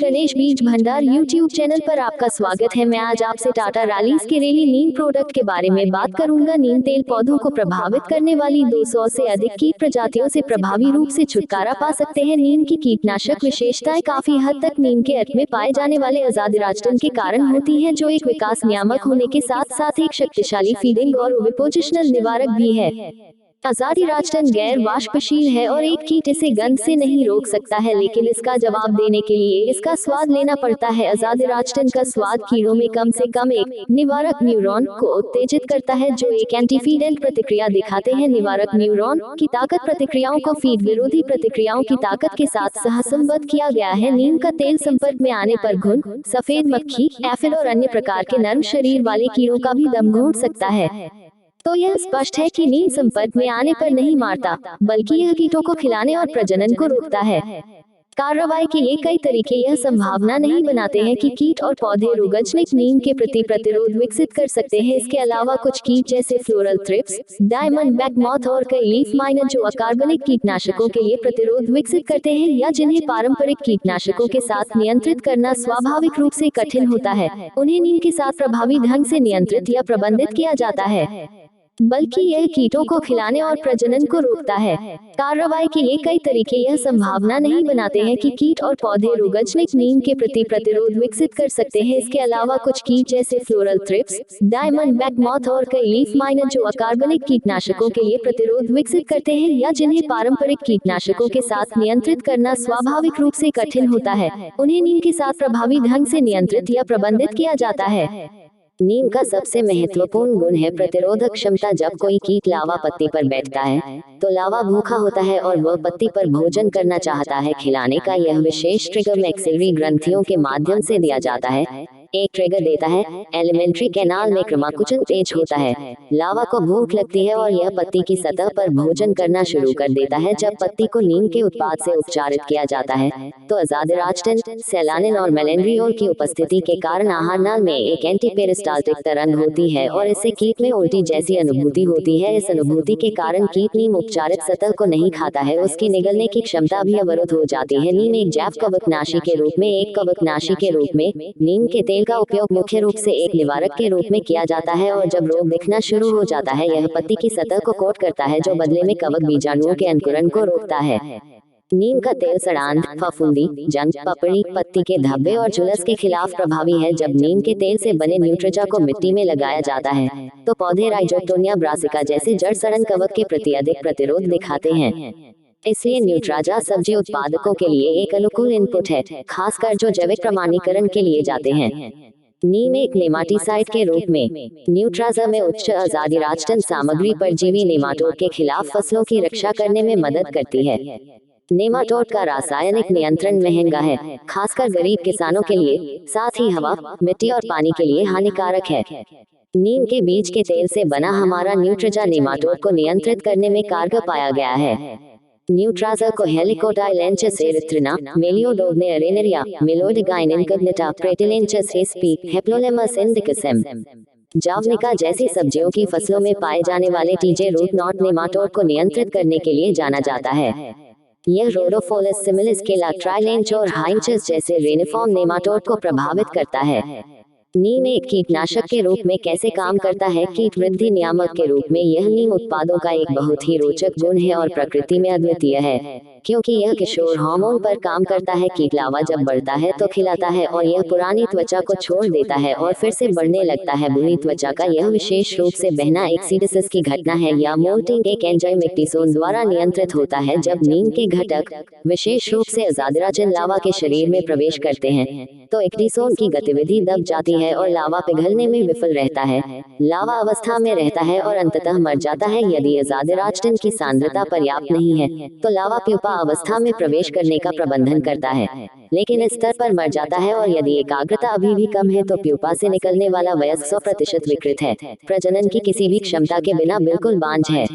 गणेश बीज भंडार YouTube channel पर आपका स्वागत है। मैं आज आपसे टाटा रैलीज के रेली नीम प्रोडक्ट के बारे में बात करूंगा। नीम तेल पौधों को प्रभावित करने वाली 200 से अधिक कीट प्रजातियों से प्रभावी रूप से छुटकारा पा सकते हैं। नीम की कीटनाशक विशेषताएं काफी हद तक नीम के अट में पाए जाने वाले अजादिरास्टन के कारण होती है, जो एक विकास नियामक होने के साथ साथ एक शक्तिशाली फीडिंग और ओविपोजिशनल निवारक भी है। अजादिरास्टन गैर वाष्पशील है और एक कीट इसे गंध से नहीं रोक सकता है, लेकिन इसका जवाब देने के लिए इसका स्वाद लेना पड़ता है। अजादिरास्टन का स्वाद कीड़ों में कम से कम एक निवारक न्यूरॉन को उत्तेजित करता है, जो एक एंटीफीडेंट प्रतिक्रिया दिखाते हैं। निवारक न्यूरॉन की ताकत प्रतिक्रियाओं को फीड विरोधी प्रतिक्रियाओं की ताकत के साथ सहसंबद्ध किया गया है। नीम का तेल संपर्क में आने पर घुन, सफेद मक्खी, एफिड और अन्य प्रकार के नर्म शरीर वाले कीड़ों का भी दम घोंट सकता है। तो यह स्पष्ट है कि नीम संपर्क में आने पर नहीं मारता, बल्कि यह कीटों को खिलाने और प्रजनन को रोकता है। कार्रवाई के ये कई तरीके यह संभावना नहीं बनाते हैं कि कीट और पौधे रोगजनक नीम के प्रति प्रतिरोध विकसित कर सकते हैं। इसके अलावा कुछ कीट जैसे floral thrips, diamond back moth और कई लीफ माइनर जो अकार्बनिक कीटनाशकों के लिए प्रतिरोध विकसित करते हैं या जिन्हें पारंपरिक कीटनाशकों के साथ नियंत्रित करना स्वाभाविक रूप से कठिन होता है, उन्हें नीम के साथ प्रभावी ढंग से नियंत्रित या प्रबंधित किया जाता है, बल्कि यह कीटों को खिलाने और प्रजनन को रोकता है। कार्रवाई के ये कई तरीके यह संभावना नहीं बनाते हैं कि कीट और पौधे रोगजनक नीम के प्रति प्रतिरोध विकसित कर सकते हैं। इसके अलावा कुछ कीट जैसे floral thrips, diamond back moth और कई लीफ माइनर जो अकार्बनिक कीटनाशकों के लिए प्रतिरोध विकसित करते हैं या जिन्हें पारंपरिक कीटनाशकों के साथ नियंत्रित करना स्वाभाविक रूप से कठिन होता है, उन्हें नीम के साथ प्रभावी ढंग से नियंत्रित या प्रबंधित किया जाता है। नीम का सबसे महत्वपूर्ण गुण है प्रतिरोधक क्षमता। जब कोई कीट लावा पत्ती पर बैठता है तो लावा भूखा होता है और वह पत्ती पर भोजन करना चाहता है। खिलाने का यह विशेष ट्रिगर मैक्सिलरी ग्रंथियों के माध्यम से दिया जाता है। एक ट्रिगर देता है, एलिमेंट्री कैनाल में क्रमाकुचन तेज होता है, लावा को भूख लगती है और यह पत्ती की सतह पर भोजन करना शुरू कर देता है। जब पत्ती को नीम के उत्पाद से उपचारित किया जाता है तो अजादिरास्टन, सेलानिन और मेलेंड्रियोल की उपस्थिति के कारण आहार नाल में एक एंटीपेरिस्टाल्टिक तरंग होती है और इससे कीट में उल्टी जैसी अनुभूति होती है। इस अनुभूति के कारण कीट नीम उपचारित सतह को नहीं खाता है, उसकी निगलने की क्षमता भी अवरुद्ध हो जाती है। नीम एक जैव कवकनाशी के रूप में नीम के तेल का उपयोग मुख्य रूप से एक निवारक के रूप में किया जाता है और जब रोग दिखना शुरू हो जाता है यह पत्ती की सतह को कोट करता है, जो बदले में कवक बीजाणुओं के अंकुरण को रोकता है। नीम का तेल सड़ांध, फफूंदी, जंग, पपड़ी, पत्ती के धब्बे और झुलस के खिलाफ प्रभावी है। जब नीम के तेल से बने न्यूट्रिजा को मिट्टी में लगाया जाता है तो पौधे राइजोक्टोनिया ब्रासिका जैसे जड़ सड़न कवक के प्रति अधिक प्रतिरोध दिखाते हैं। इसलिए न्यूट्राजा सब्जी उत्पादकों के लिए एक अनुकूल इनपुट है, खासकर जो जैविक प्रमाणीकरण के लिए जाते हैं। नीम एक नेमाटीसाइड के रूप में न्यूट्राजा में उच्च अजादिरास्टन सामग्री परजीवी नेमाटोड के खिलाफ फसलों की रक्षा करने में मदद करती है। नेमाटोड का रासायनिक नियंत्रण महंगा है, खासकर गरीब किसानों के लिए, साथ ही हवा, मिट्टी और पानी के लिए हानिकारक है। नीम के बीज के तेल से बना हमारा न्यूट्राजा नेमाटोड को नियंत्रित करने में कारगर पाया गया है। न्यूट्राजा को हेलिकोडाइलेंचस एरिथ्रिना, मेलियोडोग्ने अरेनेरिया, मेलोडिगाइन इनकग्निटा, प्रेटिलेंचस एसपी, हेप्लोलेमस इंडिकसम, जावनिका जैसी सब्जियों की फसलों में पाए जाने वाले टीजे रूट नॉट नेमाटोड को नियंत्रित करने के लिए जाना जाता है। यह रोडोफोलस सिमिलिस के ट्राइलेंच और हाइंचस जैसे रेनिफॉर्म नेमाटोड को प्रभावित करता है। नीम एक कीटनाशक के रूप में कैसे काम करता है? कीट वृद्धि नियामक के रूप में यह नीम उत्पादों का एक बहुत ही रोचक गुण है और प्रकृति में अद्वितीय है, क्योंकि यह किशोर हार्मोन पर काम करता है। कीट लावा जब बढ़ता है तो खिलाता है और यह पुरानी त्वचा को छोड़ देता है और फिर से बढ़ने लगता है। बुरी त्वचा का यह विशेष रूप से बहना एक्सीडिसिस की घटना है या मोल्टिंग एक एंजाइम एक्टिसोन द्वारा नियंत्रित होता है। जब नीम के घटक विशेष रूप से अजादिरास्टन लावा के शरीर में प्रवेश करते हैं तो एक्टिसोन की गतिविधि दब जाती है और लावा पिघलने में विफल रहता है, लावा अवस्था में रहता है और अंततः मर जाता है। यदि अजादिरास्टन की सांद्रता पर्याप्त नहीं है तो लावा प्यूपा अवस्था में प्रवेश करने का प्रबंधन करता है, लेकिन इस स्तर पर मर जाता है और यदि एकाग्रता अभी भी कम है तो प्यूपा से निकलने वाला वयस्क 100% विकृत है, प्रजनन की किसी भी क्षमता के बिना बिल्कुल बांझ है।